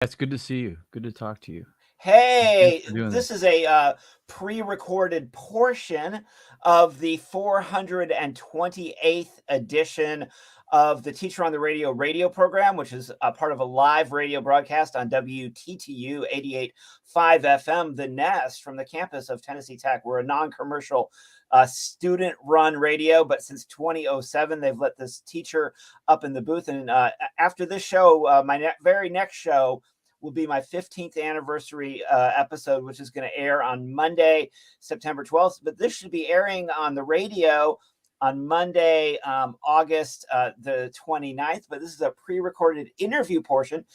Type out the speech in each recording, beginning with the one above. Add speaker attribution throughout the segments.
Speaker 1: It's good to see you. Good to talk to you. Thanks
Speaker 2: Hey,
Speaker 1: for doing
Speaker 2: this
Speaker 1: this.
Speaker 2: is a pre-recorded portion of the 428th edition of the Teacher on the Radio program, which is a part of a live radio broadcast on WTTU 88.5 FM, The Nest, from the campus of Tennessee Tech. We're a non-commercial student-run radio, but since 2007, they've let this teacher up in the booth. And after this show, my very next show will be my 15th anniversary episode, which is going to air on Monday, September 12th. But this should be airing on the radio on Monday, August the 29th. But this is a pre-recorded interview portion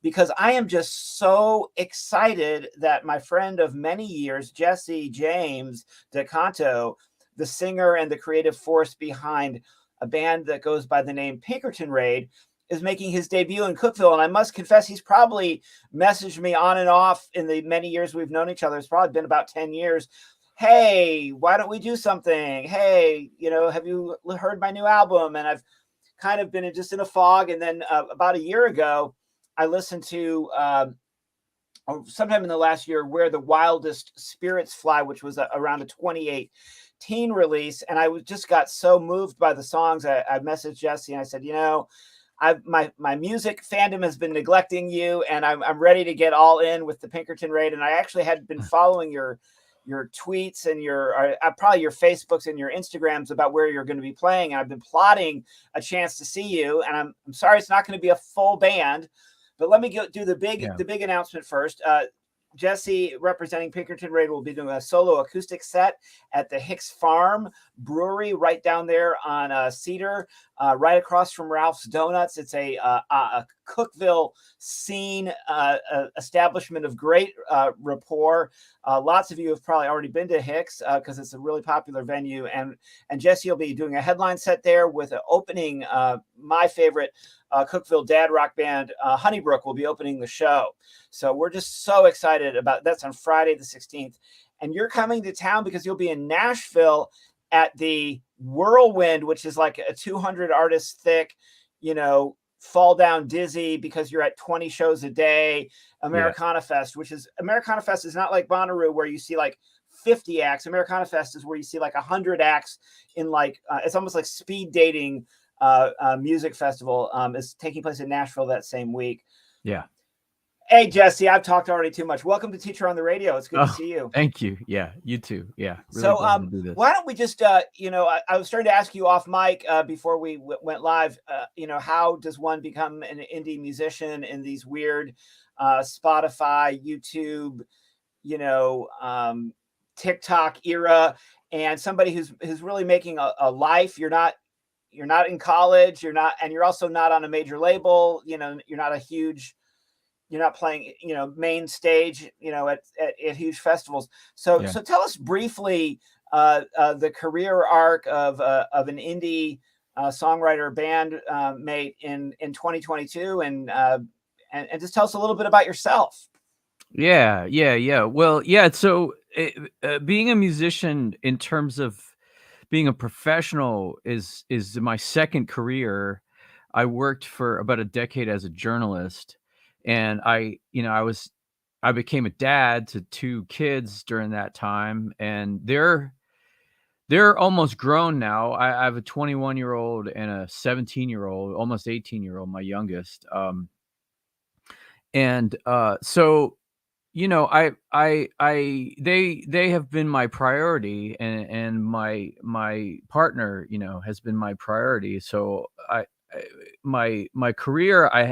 Speaker 2: because I am just so excited that my friend of many years, Jesse James Deconto, the singer and the creative force behind a band that goes by the name Pinkerton Raid, is making his debut in Cookeville. And I must confess, he's probably messaged me on and off in the many years we've known each other. It's probably been about 10 years. Hey, why don't we do something? Hey, have you heard my new album? And I've kind of been just in a fog. And then about a year ago, I listened to sometime in the last year, Where the Wildest Spirits Fly, which was around a 2018 release. And I just got so moved by the songs. I messaged Jesse and I said, my music fandom has been neglecting you, and I'm ready to get all in with the Pinkerton Raid. And I actually had been following your tweets and your probably your Facebooks and your Instagrams about where you're going to be playing. And I've been plotting a chance to see you. And I'm sorry it's not going to be a full band, but let me do the big announcement first. Jesse, representing Pinkerton Raid, will be doing a solo acoustic set at the Hix Farm Brewery right down there on Cedar, right across from Ralph's Donuts. It's a Cookeville scene establishment of great rapport. Lots of you have probably already been to Hix because it's a really popular venue. And Jesse will be doing a headline set there with an opening, my favorite Cookeville dad rock band, Honeybrook, will be opening the show. So we're just so excited about that's on Friday the 16th. And you're coming to town because you'll be in Nashville at the Whirlwind, which is like a 200 artists thick, fall down dizzy because you're at 20 shows a day, Americana Fest, which is Americana Fest is not like Bonnaroo where you see like 50 acts. Americana Fest is where you see like 100 acts in like, it's almost like speed dating music festival is taking place in Nashville that same week.
Speaker 1: Yeah.
Speaker 2: Hey, Jesse, I've talked already too much. Welcome to Teacher on the Radio. It's good to see you.
Speaker 1: Thank you. Yeah, you too. Yeah. Really
Speaker 2: So,
Speaker 1: glad to do this.
Speaker 2: why don't we just, I was starting to ask you off mic before we went live, how does one become an indie musician in these weird Spotify, YouTube, TikTok era, and somebody who's really making a life. You're not in college, and you're also not on a major label, you're not playing, main stage, at huge festivals. So tell us briefly the career arc of an indie songwriter band mate in 2022, and just tell us a little bit about yourself.
Speaker 1: Yeah. Well, so being a musician in terms of being a professional is my second career. I worked for about a decade as a journalist, and I became a dad to 2 kids during that time, and they're almost grown now. I have a 21-year-old and a 17-year-old, almost 18-year-old, my youngest. So they have been my priority, and my partner, has been my priority. So my career, I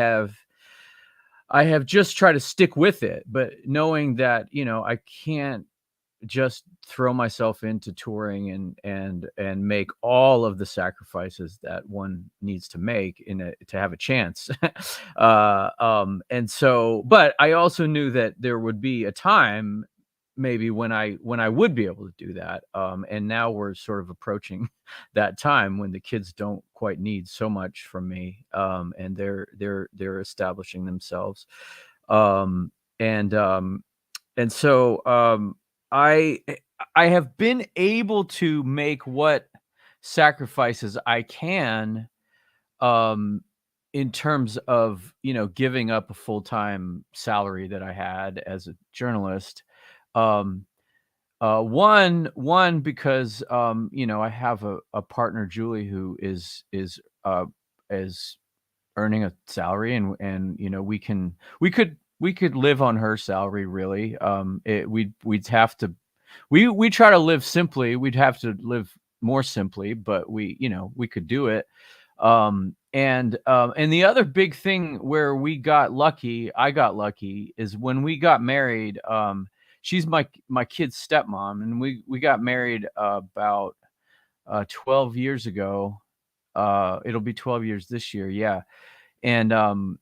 Speaker 1: have just tried to stick with it, but knowing that, I can't just throw myself into touring and make all of the sacrifices that one needs to make to have a chance. And so, but I also knew that there would be a time maybe when I would be able to do that. And now we're sort of approaching that time when the kids don't quite need so much from me. And they're establishing themselves. And so, I have been able to make what sacrifices I can, in terms of, giving up a full-time salary that I had as a journalist. Um, one because, I have a partner, Julie, who is earning a salary, and we could live on her salary, really. We'd have to we try to live simply. We'd have to live more simply, but we could do it. And the other big thing where I got lucky, is when we got married. She's my kid's stepmom, and we got married about 12 years ago. It'll be 12 years this year, yeah. And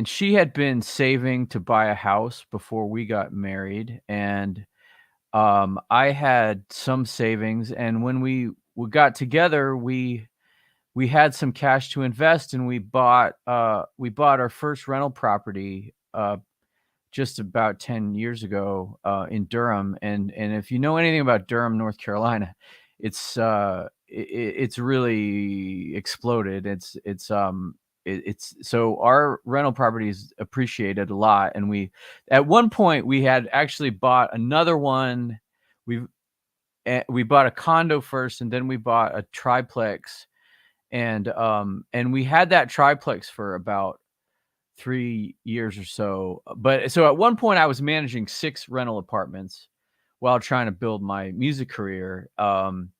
Speaker 1: she had been saving to buy a house before we got married, and I had some savings, and when we got together, we had some cash to invest, and we bought our first rental property just about 10 years ago in Durham. And if you know anything about Durham, North Carolina, it's really exploded. It's so our rental properties appreciated a lot, and at one point we had actually bought another one. We bought a condo first, and then we bought a triplex, and we had that triplex for about 3 years or so. But so at one point I was managing 6 rental apartments while trying to build my music career. And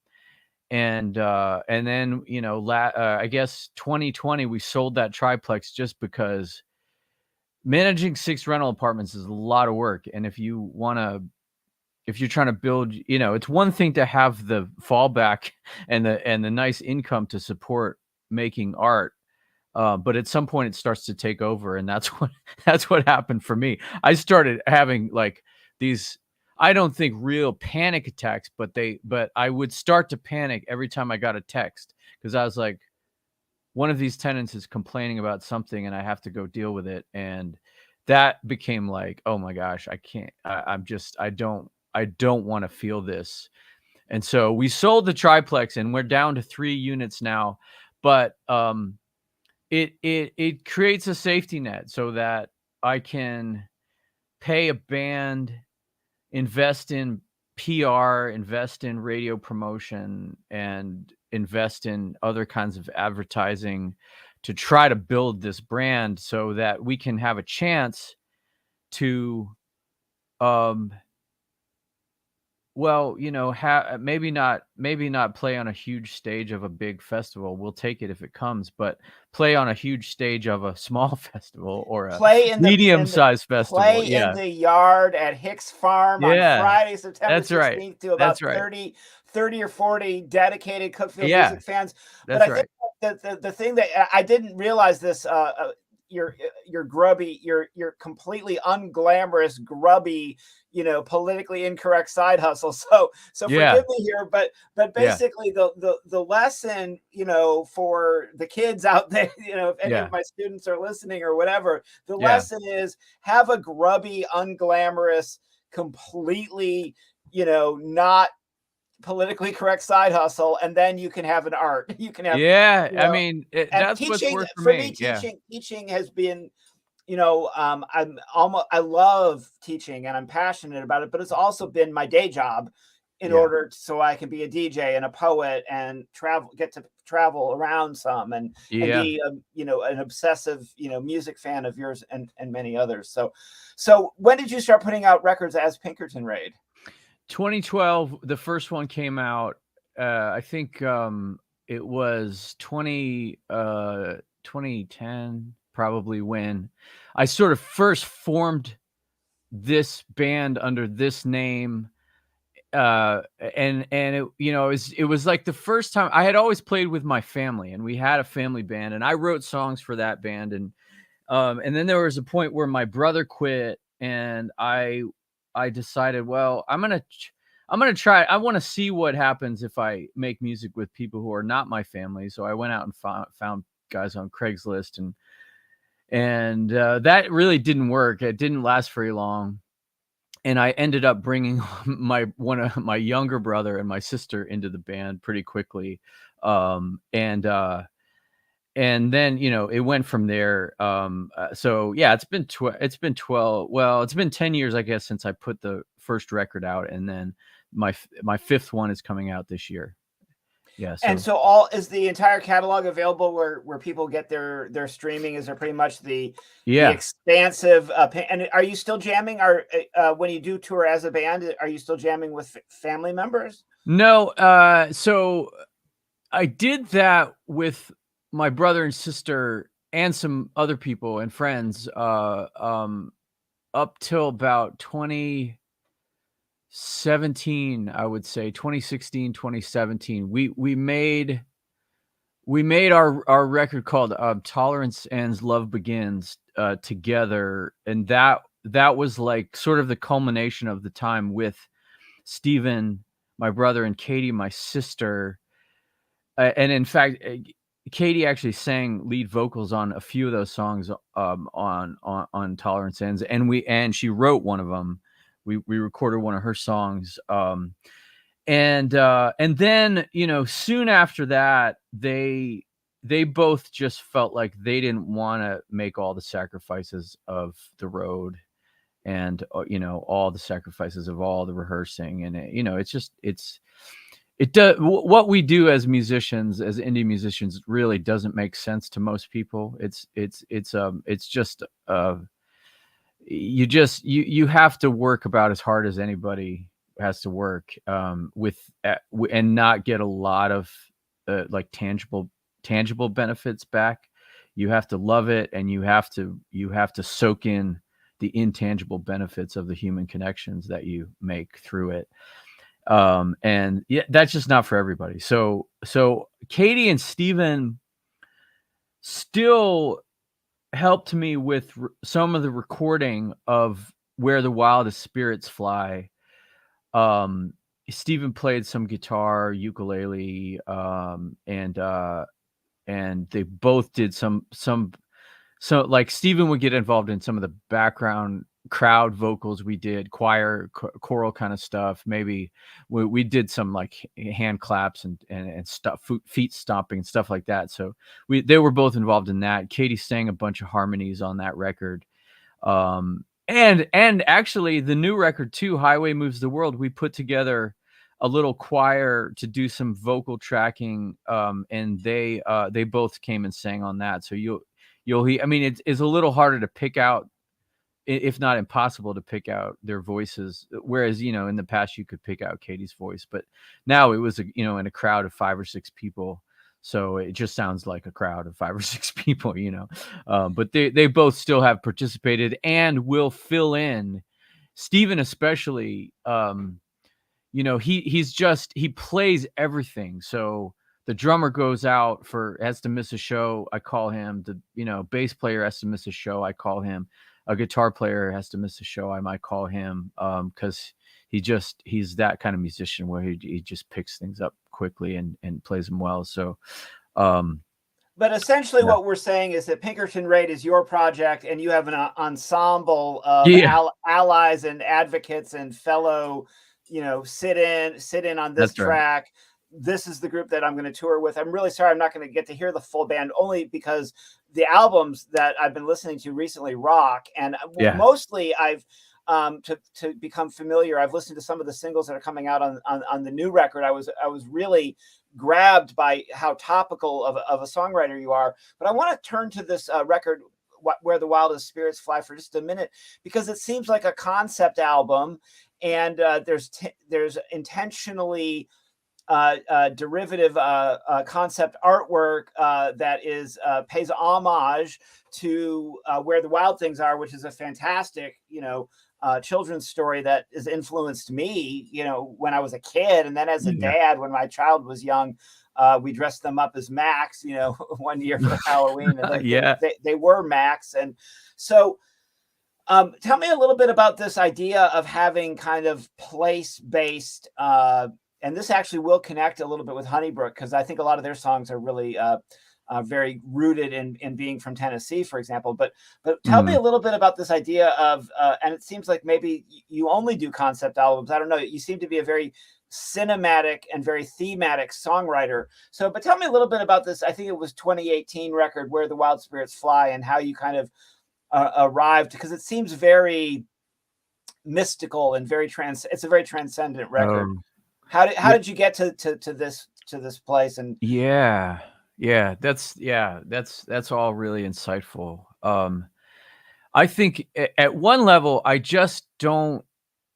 Speaker 1: then, I guess 2020 we sold that triplex, just because managing 6 rental apartments is a lot of work. And if you're trying to build, it's one thing to have the fallback and the nice income to support making art. But at some point it starts to take over, and that's what that's what happened for me. I started having like these, I don't think real panic attacks, but I would start to panic every time I got a text, because I was like, one of these tenants is complaining about something, and I have to go deal with it. And that became like, oh my gosh, I can't. I don't want to feel this. And so we sold the triplex, and we're down to 3 units now. But it creates a safety net so that I can pay a band, invest in PR, invest in radio promotion, and invest in other kinds of advertising to try to build this brand, so that we can have a chance to, um, well, maybe not play on a huge stage of a big festival. We'll take it if it comes, but play on a huge stage of a small festival, or a
Speaker 2: Play in the
Speaker 1: medium-sized festival.
Speaker 2: play in
Speaker 1: Yeah.
Speaker 2: the yard at Hix Farm on
Speaker 1: Yeah.
Speaker 2: Friday, September
Speaker 1: That's right.
Speaker 2: 16th, to about
Speaker 1: That's right.
Speaker 2: 30 or 40 dedicated Cookeville
Speaker 1: Yeah.
Speaker 2: music fans. But
Speaker 1: That's
Speaker 2: I think
Speaker 1: right.
Speaker 2: the thing that I didn't realize this, your grubby, your completely unglamorous, grubby, politically incorrect side hustle. So
Speaker 1: Yeah.
Speaker 2: forgive me here, but
Speaker 1: Yeah.
Speaker 2: basically the lesson, for the kids out there, if any of
Speaker 1: Yeah.
Speaker 2: my students are listening or whatever, the
Speaker 1: Yeah.
Speaker 2: lesson is, have a grubby, unglamorous, completely, not politically correct side hustle, and then you can have an art. You can have,
Speaker 1: Yeah.
Speaker 2: you
Speaker 1: I
Speaker 2: know,
Speaker 1: mean,
Speaker 2: and
Speaker 1: that's what's
Speaker 2: teaching,
Speaker 1: worked for
Speaker 2: for me,
Speaker 1: me. Yeah.
Speaker 2: teaching has been, I love teaching and I'm passionate about it, but it's also been my day job, in
Speaker 1: Yeah.
Speaker 2: order so I can be a DJ and a poet and get to travel around some, and
Speaker 1: Yeah.
Speaker 2: be an obsessive, music fan of yours, and many others. So when did you start putting out records as Pinkerton Raid?
Speaker 1: 2012, the first one came out. I think it was 2010, probably, when I sort of first formed this band under this name. And it was like the first time. I had always played with my family, and we had a family band, and I wrote songs for that band. And then there was a point where my brother quit, and I decided, well, I'm gonna try. I want to see what happens if I make music with people who are not my family. So I went out and found guys on Craigslist, and that really didn't work. It didn't last very long, and I ended up bringing one of my younger brother and my sister into the band pretty quickly. Um, and and then, it went from there. So yeah, it's been 12. Well, it's been 10 years, I guess, since I put the first record out, and then my fifth one is coming out this year. Yeah.
Speaker 2: And
Speaker 1: So
Speaker 2: so is the entire catalog available where people get their streaming? Is there pretty much the
Speaker 1: yeah.
Speaker 2: expansive and are you still jamming? When you do tour as a band, are you still jamming with family members?
Speaker 1: No. So I did that with my brother and sister and some other people and friends, up till about 2017, I would say 2016, 2017. We made our record called Tolerance Ends, Love Begins, together, and that was like sort of the culmination of the time with Steven, my brother, and Katie, my sister. And in fact, Katie actually sang lead vocals on a few of those songs, on Tolerance Ends, and she wrote one of them. We recorded one of her songs, and then, soon after that, they both just felt like they didn't want to make all the sacrifices of the road, and all the sacrifices of all the rehearsing, and it does. What we do as musicians, as indie musicians, really doesn't make sense to most people. It's just you have to work about as hard as anybody has to work, and not get a lot of like tangible benefits back. You have to love it, and you have to soak in the intangible benefits of the human connections that you make through it. And yeah, that's just not for everybody. So Katie and Steven still helped me with some of the recording of Where the Wildest Spirits Fly. Steven played some guitar, ukulele, and they both did some. So like Steven would get involved in some of the background crowd vocals. We did choir, choral kind of stuff. Maybe we did some like hand claps and stuff, feet stomping and stuff like that. So they were both involved in that. Katie sang a bunch of harmonies on that record. And actually the new record too, Highway Moves the World, we put together a little choir to do some vocal tracking. And they both came and sang on that. So I mean, it's a little harder to pick out, if not impossible to pick out their voices. Whereas, in the past you could pick out Katie's voice, but now it was, in a crowd of 5 or 6 people. So it just sounds like a crowd of 5 or 6 people, but they both still have participated and will fill in. Steven, especially, he plays everything. So the drummer has to miss a show, I call him. The bass player has to miss a show, I call him. A guitar player has to miss a show, I might call him, because he's that kind of musician where he just picks things up quickly and plays them well. So
Speaker 2: but essentially
Speaker 1: yeah.
Speaker 2: what we're saying is that Pinkerton Raid is your project, and you have an ensemble of allies and advocates and fellow, sit in on this
Speaker 1: That's right.
Speaker 2: track. This is the group that I'm going to tour with. I'm really sorry I'm not going to get to hear the full band, only because the albums that I've been listening to recently rock. And mostly I've to become familiar, I've listened to some of the singles that are coming out on the new record. I was really grabbed by how topical of a songwriter you are. But I want to turn to this record, Where the Wildest Spirits Fly, for just a minute, because it seems like a concept album, and there's intentionally derivative concept artwork that pays homage to Where the Wild Things Are, which is a fantastic, children's story that has influenced me, when I was a kid. And then as a dad, when my child was young, we dressed them up as Max, one year for Halloween. And they were Max. And so tell me a little bit about this idea of having kind of place-based, and this actually will connect a little bit with Honeybrook, because I think a lot of their songs are really very rooted in being from Tennessee, for example. But tell me a little bit about this idea of, and it seems like maybe you only do concept albums. I don't know. You seem to be a very cinematic and very thematic songwriter. So, but tell me a little bit about this. I think it was 2018 record, Where the Wild Spirits Fly, and how you kind of arrived, because it seems very mystical and it's a very transcendent record. How did you get to this place? And
Speaker 1: that's all really insightful. I think at one level, I just don't.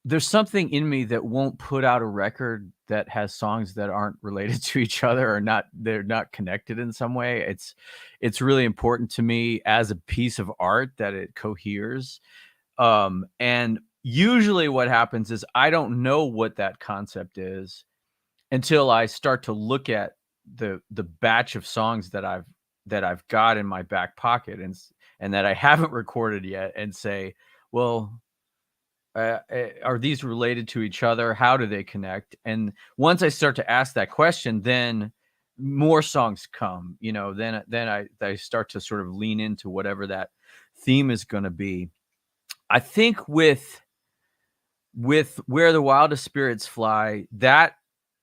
Speaker 1: There's something in me that won't put out a record that has songs that aren't related to each other, or they're not connected in some way. It's really important to me as a piece of art that it coheres. And usually what happens is I don't know what that concept is until I start to look at the batch of songs that I've got in my back pocket and that I haven't recorded yet, and say, well, are these related to each other? How do they connect? And once I start to ask that question, then more songs come, then I start to sort of lean into whatever that theme is going to be. I think with Where the Wildest Spirits Fly, that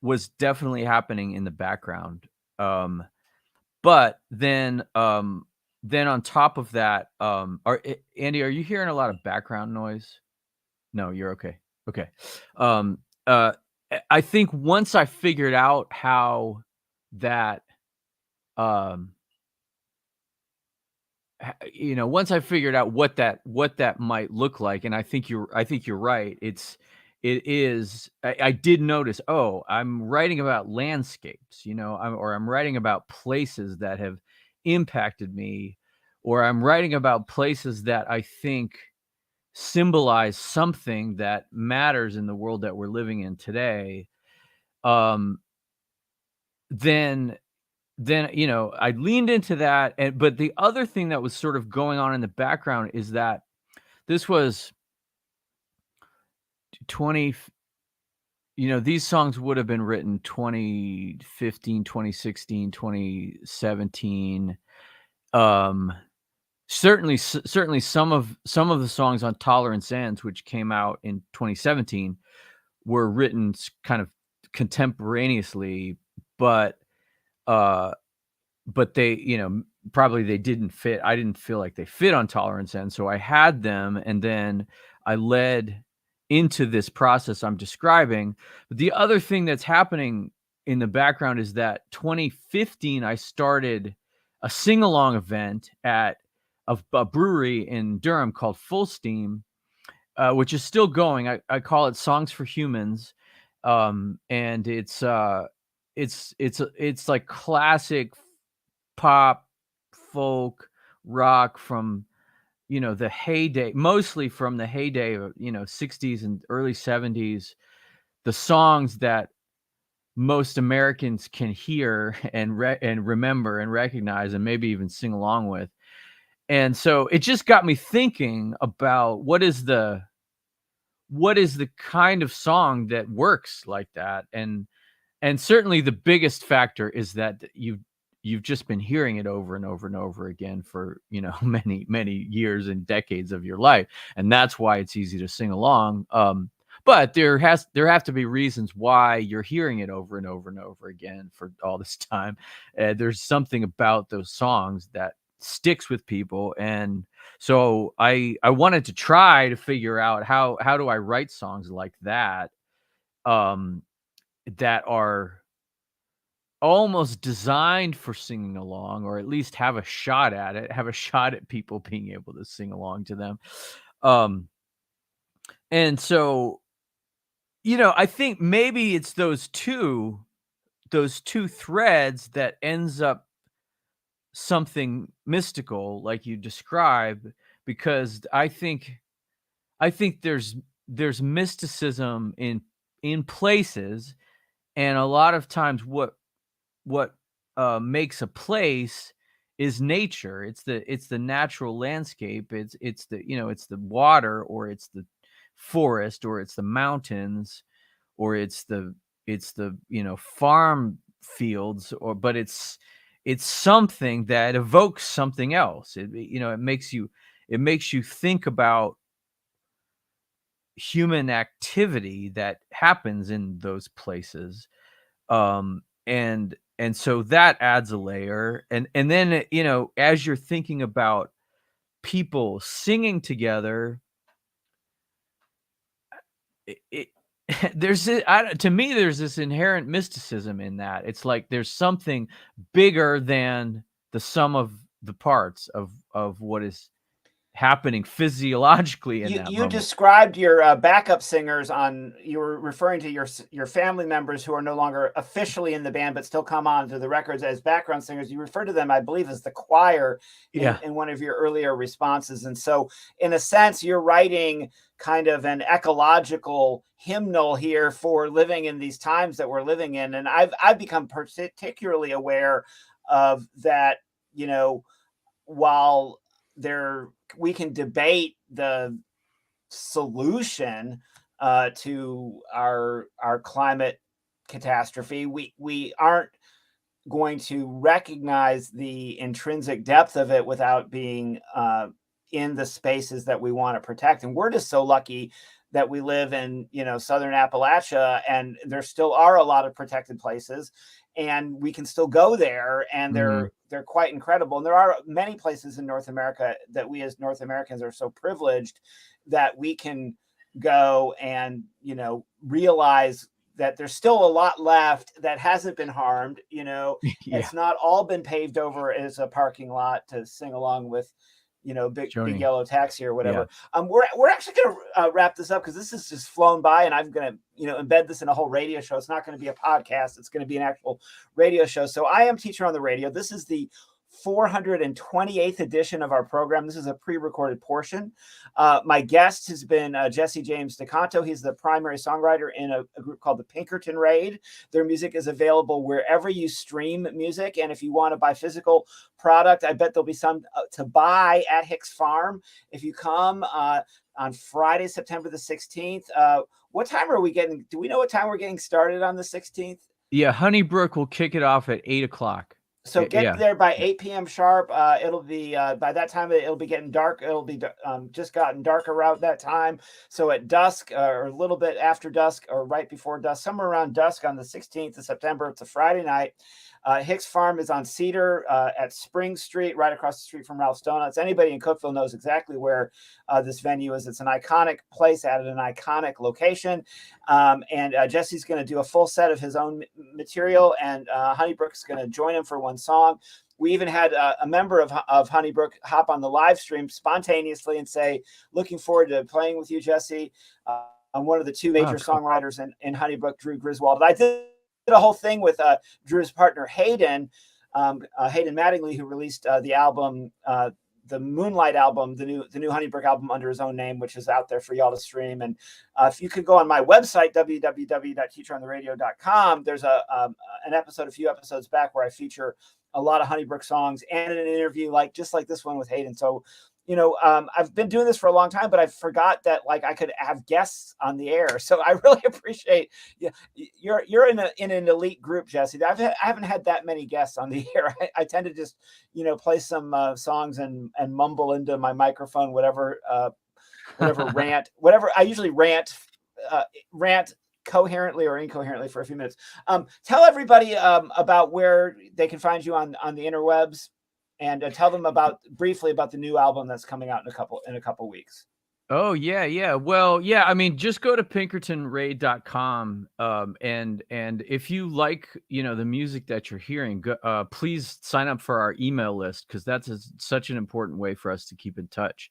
Speaker 1: was definitely happening in the background. But then on top of that, Andy, are you hearing a lot of background noise? No, you're okay. Okay. I think once I figured out how that, once I figured out what that might look like, and I think you're right. I did notice, oh, I'm writing about landscapes, I'm writing about places that have impacted me, or I'm writing about places that I think symbolize something that matters in the world that we're living in today. Then I leaned into that, but the other thing that was sort of going on in the background is that this was 20, these songs would have been written 2015, 2016, 2017. Certainly some of the songs on Tolerance Ends, which came out in 2017, were written kind of contemporaneously, but they, probably they didn't fit. I didn't feel like they fit on Tolerance Ends, so I had them, and then I led into this process I'm describing. But the other thing that's happening in the background is that 2015, I started a sing-along event at a brewery in Durham called Full Steam, which is still going. I call it Songs for Humans, and it's like classic pop, folk, rock from the heyday, mostly from the heyday of 60s and early 70s, the songs that most Americans can hear and remember and recognize and maybe even sing along with. And so it just got me thinking about what is the kind of song that works like that. And certainly the biggest factor is that you've just been hearing it over and over and over again for, many years and decades of your life. And that's why it's easy to sing along. But there have to be reasons why you're hearing it over and over and over again for all this time. There's something about those songs that sticks with people. And so I wanted to try to figure out how do I write songs like that, that are almost designed for singing along, or at least have a shot at people being able to sing along to them. And so, I think maybe it's those two threads that ends up something mystical, like you describe, because I think there's mysticism in places, and a lot of times what makes a place is nature. It's the natural landscape. It's the it's the water, or it's the forest, or it's the mountains, or it's the farm fields, but it's something that evokes something else. It makes you think about human activity that happens in those places. And so that adds a layer. And then, as you're thinking about people singing together, it to me, there's this inherent mysticism in that. It's like there's something bigger than the sum of the parts of what is happening physiologically in that
Speaker 2: You
Speaker 1: moment.
Speaker 2: described your backup singers on. You were referring to your family members who are no longer officially in the band but still come on to the records as background singers. You refer to them, I believe, as the choir
Speaker 1: Yeah.
Speaker 2: in one of your earlier responses. And so, in a sense, you're writing kind of an ecological hymnal here for living in these times that we're living in. And I've become particularly aware of that. While there we can debate the solution to our climate catastrophe, we aren't going to recognize the intrinsic depth of it without being in the spaces that we want to protect. And we're just so lucky that we live in southern Appalachia, and there still are a lot of protected places, and we can still go there, and
Speaker 1: Mhm.
Speaker 2: they're quite incredible. And there are many places in North America that we as North Americans are so privileged that we can go and realize that there's still a lot left that hasn't been harmed.
Speaker 1: Yeah.
Speaker 2: It's not all been paved over as a parking lot to sing along with, big
Speaker 1: Joni.
Speaker 2: yellow taxi or
Speaker 1: Yeah.
Speaker 2: whatever. We're actually going to wrap this up because this has just flown by, and I'm going to embed this in a whole radio show. It's not going to be a podcast; it's going to be an actual radio show. So I am Teacher on the Radio. This is the 428th edition of our program. This is a pre-recorded portion. My guest has been Jesse James Deconto. He's the primary songwriter in a group called the Pinkerton Raid. Their music is available wherever you stream music. And if you want to buy physical product, I bet there'll be some to buy at Hix Farm. If you come on Friday, September the 16th, what time are we getting? Do we know what time we're getting started on the 16th?
Speaker 1: Yeah, Honeybrook will kick it off at 8 o'clock.
Speaker 2: So get
Speaker 1: Yeah.
Speaker 2: there by
Speaker 1: Yeah.
Speaker 2: 8 p.m. sharp. It'll be by that time it'll be getting dark. It'll be just gotten dark around that time. So at dusk or a little bit after dusk or right before dusk, somewhere around dusk on the 16th of September. It's a Friday night. Hix Farm is on Cedar at Spring Street, right across the street from Ralph's Donuts. Anybody in Cookeville knows exactly where this venue is. It's an iconic place at an iconic location. And Jesse's going to do a full set of his own material, and Honeybrook's going to join him for one song. We even had a member of Honeybrook hop on the live stream spontaneously and say, looking forward to playing with you, Jesse. I'm one of the two
Speaker 1: Oh,
Speaker 2: major
Speaker 1: cool.
Speaker 2: songwriters in Honeybrook, Drew Griswold. I did a whole thing with Drew's partner, Hayden Mattingly, who released the album, the Moonlight album, the new Honeybrook album under his own name, which is out there for y'all to stream. And if you could go on my website, www.teacherontheradio.com, there's a few episodes back where I feature a lot of Honeybrook songs and an interview just like this one with Hayden. So, I've been doing this for a long time, but I forgot that I could have guests on the air. So I really appreciate you're in an elite group, Jesse. I haven't had that many guests on the air. I tend to just play some songs and mumble into my microphone, whatever rant, whatever. I usually rant coherently or incoherently for a few minutes. Tell everybody about where they can find you on the interwebs, and tell them briefly about the new album that's coming out in a couple weeks.
Speaker 1: Oh, yeah, yeah. Well, yeah, I mean, just go to pinkertonraid.com, and if you like, the music that you're hearing, please sign up for our email list, because that's such an important way for us to keep in touch.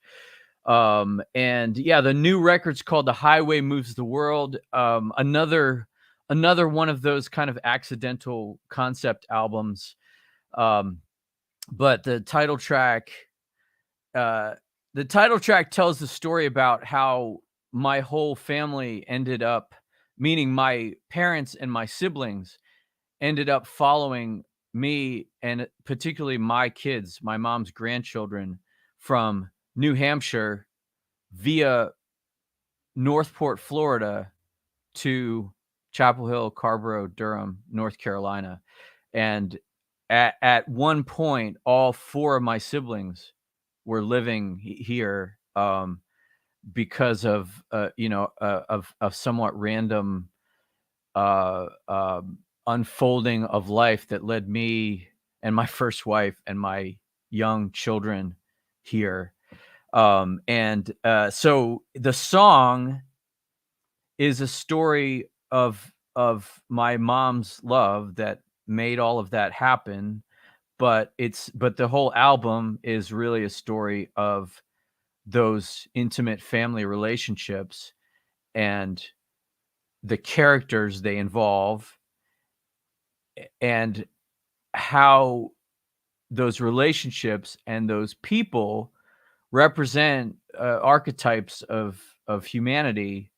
Speaker 1: And yeah, the new record's called The Highway Moves the World. Another one of those kind of accidental concept albums. But the title track tells the story about how my whole family ended up, meaning my parents and my siblings, ended up following me, and particularly my kids, my mom's grandchildren, from New Hampshire via Northport, Florida, to Chapel Hill, Carrboro, Durham, North Carolina. And at one point, all four of my siblings were living here. because of of somewhat random uh, unfolding of life that led me and my first wife and my young children here. So the song is a story of my mom's love that made all of that happen, but the whole album is really a story of those intimate family relationships and the characters they involve and how those relationships and those people represent archetypes of humanity,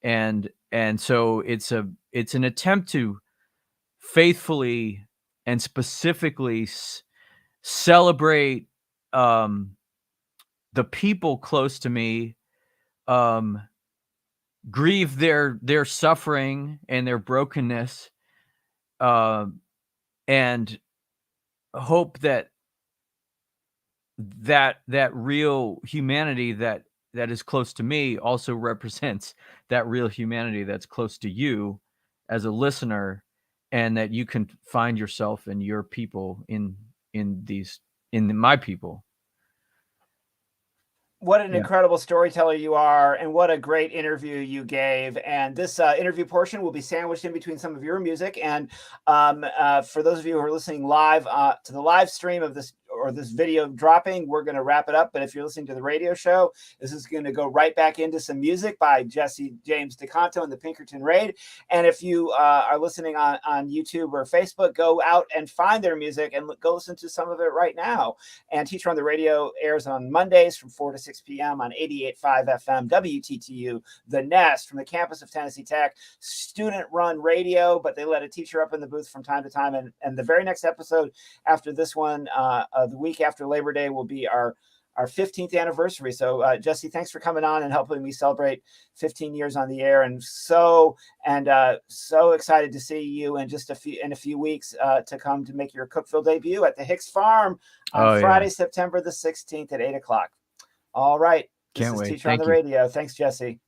Speaker 1: and so it's an attempt to faithfully and specifically celebrate um, the people close to me, um, grieve their suffering and their brokenness, um, and hope that real humanity that is close to me also represents that real humanity that's close to you as a listener, and that you can find yourself and your people in my people.
Speaker 2: What an
Speaker 1: Yeah.
Speaker 2: incredible storyteller you are, and what a great interview you gave. And this interview portion will be sandwiched in between some of your music. And for those of you who are listening live to the live stream of this or this video dropping, we're going to wrap it up. But if you're listening to the radio show, this is going to go right back into some music by Jesse James Deconto and the Pinkerton Raid. And if you are listening on YouTube or Facebook, go out and find their music and go listen to some of it right now. And Teacher on the Radio airs on Mondays from 4 to 6 p.m. on 88.5 FM, WTTU, The Nest, from the campus of Tennessee Tech, student-run radio, but they let a teacher up in the booth from time to time. And the very next episode after this one, the week after Labor Day, will be our 15th anniversary. So Jesse, thanks for coming on and helping me celebrate 15 years on the air. And so excited to see you in just a few weeks to come to make your Cookeville debut at the Hix Farm on Friday, September the 16th at 8 o'clock. All right. This
Speaker 1: Can't
Speaker 2: is
Speaker 1: wait.
Speaker 2: Teacher on the Radio. Thanks, Jesse.